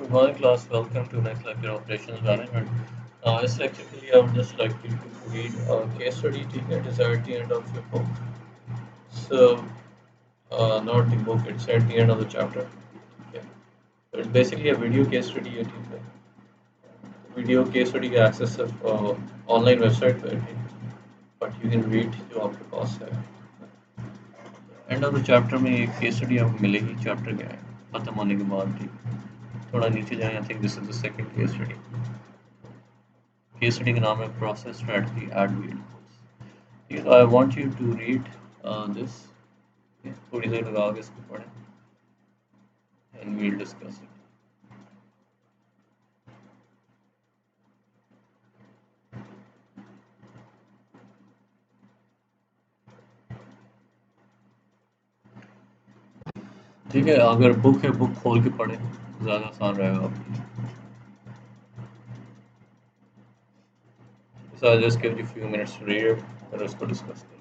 Good morning, class. Welcome to next lecture, Operations Management. This lecture के लिए I would just like you to read a case study. ठीक है, it is at the end of your book. So, not the book; it's at the end of the chapter. Okay. So it's basically a video case study. है, ठीक है. Video case study का access सिर्फ online website पे है, ठीक है. But you can read जो आपके पास है. End of the chapter में एक case study आपको मिलेगी. Chapter क्या है? खत्म होने के बाद ठीक है. थोड़ा नीचे जाएं. I think this is the second case study. Case study का नाम है प्रोसेस स्ट्रेटजी एट व्हील। ठीक है, I want you to read this. थोड़ी देर लगा के इसको पढ़ें एंड वील डिस्कस इट। ठीक है, अगर बुक है बुक खोल के पढ़ें ज़्यादा आसान रहेगा आपके लिए। So I'll just give you a few minutes to read it, फिर उसको डिस्कस करें।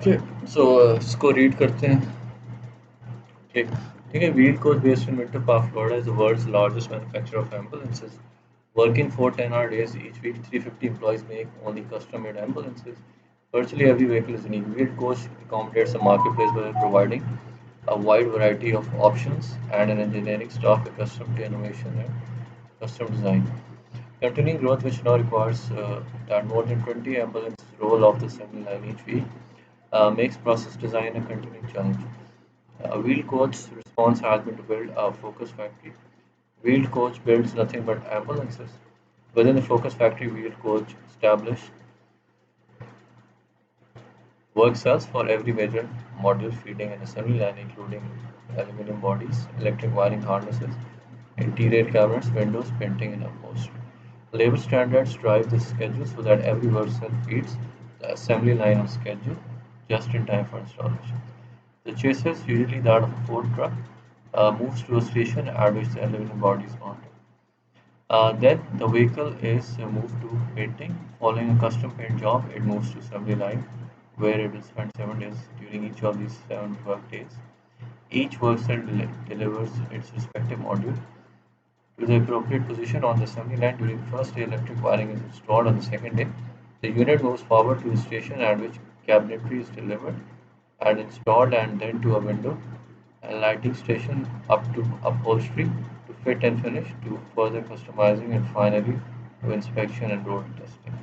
Okay, so इसको रीड करते हैं. Okay. ठीक है, Wheel Coach based in Winter Park, Florida is the world's largest manufacturer of ambulances. Working 4 10-hour days each week, 350 employees make only custom-made ambulances. Virtually every vehicle is unique. Wheel Coach accommodates the marketplace by providing a wide variety of options and an engineering staff accustomed to innovation and custom design. Continuing growth, which now requires that more than 20 ambulances roll off the assembly line each week, makes process design a continuing challenge. Wheel Coach's response has been to build a focus factory. Wheel Coach builds nothing but ambulances. Within the focus factory, Wheel Coach established work cells for every major module feeding and assembly line, including aluminum bodies, electric wiring harnesses, interior cameras, windows, painting, and upholstery. Labor standards drive this schedule so that every work cell feeds the assembly line on schedule just in time for installation. The chassis, usually that of a Ford truck, moves to a station at which the aluminum body is mounted. Then the vehicle is moved to painting. Following a custom paint job, it moves to assembly line, where it will spend 7 days during each of these 7 work days. Each work cell delivers its respective module to the appropriate position on the assembly line. During the first day, electric wiring is installed. On the second day, the unit moves forward to the station at which cabinetry is delivered and installed, and then to a window and lighting station, up to upholstery to fit and finish, to further customizing, and finally to inspection and road testing.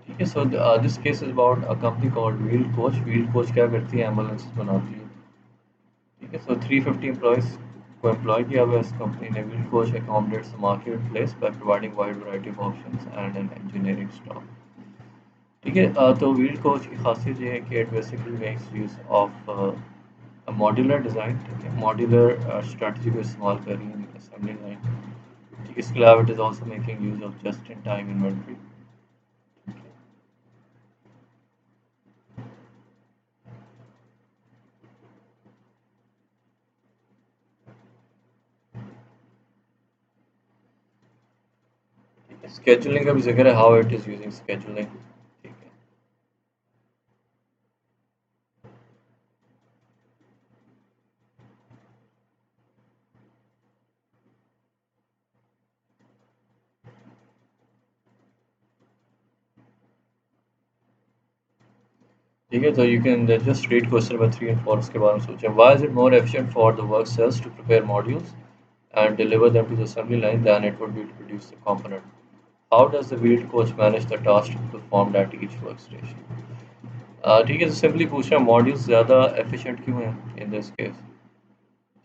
ठीक है, so this case is about a company called Wheel Coach. Wheel Coach क्या करती है, ambulance बनाती है. ठीक है, so 350 employees को एम्प्लॉय किया हुआ है इस कंपनी ने. Wheel Coach accommodates the marketplace by providing wide variety of options and an engineering staff. ठीक है, तो व्हील कोच की खासियत ये है कि it basically makes use of modular design. ठीक है, मॉड्यूलर स्ट्रेटजी को इस्तेमाल कर रही है असेंबली लाइन. ठीक है, इसके अलावा it is also making use of just in time inventory. Scheduling का भी जिक्र है, how it is using scheduling. ठीक है, ठीक है, तो you can just read question number 3 and 4, उसके बारे में सोचें. Why is it more efficient for the work cells to prepare modules and deliver them to the assembly line than it would be to produce the component? How does the wheel coach manage the tasks to be performed at each workstation? ठीक है, तो simply पूछ रहा है modules ज़्यादा efficient क्यों हैं in this case.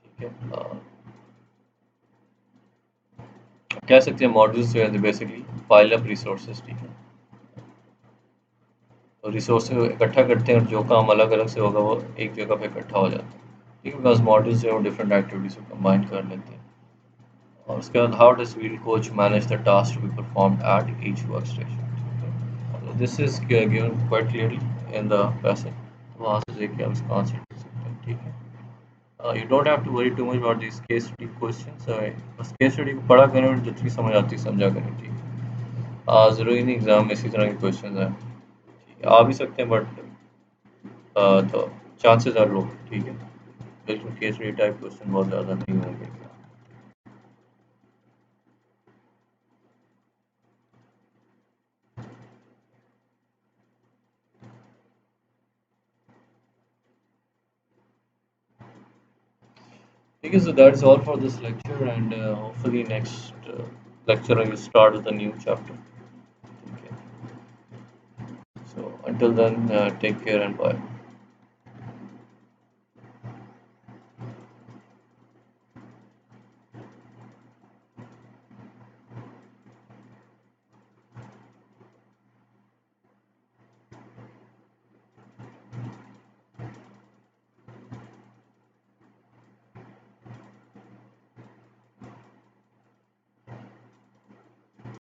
ठीक है, कह सकते हैं मॉड्यूल्स जो है बेसिकली पाइल अप रिसोर्सेज. ठीक है, तो रिसोर्सेज इकट्ठा करते हैं और जो काम अलग अलग से होगा वो एक जगह पे इकट्ठा हो जाता है. ठीक है, बिकॉज मॉड्यूल्स जो है वो डिफरेंट एक्टिविटीज़ को कंबाइन कर लेते हैं. और उसके बाद how does wheel coach manage the task to be performed at each work station. This is given quite clearly in the passage. वहाँ से देख के आप इसका आंसर दे सकते हैं. ठीक है, you don't have to worry too much about these case study questions. बस केस स्टडी को पढ़ा करें और जितनी समझ आती है समझा करें. ठीक है, ज़रूरी नहीं एग्जाम में इसी तरह के क्वेश्चन हैं. ठीक है, आ भी सकते हैं बट तो चांसेस आर लो. ठीक है, बिल्कुल केस स्टडी टाइप क्वेश्चन बहुत ज़्यादा नहीं होंगे. ठीक है, so that is all for this lecture, and hopefully next lecture I will start with a new chapter. Okay, so until then, take care and bye.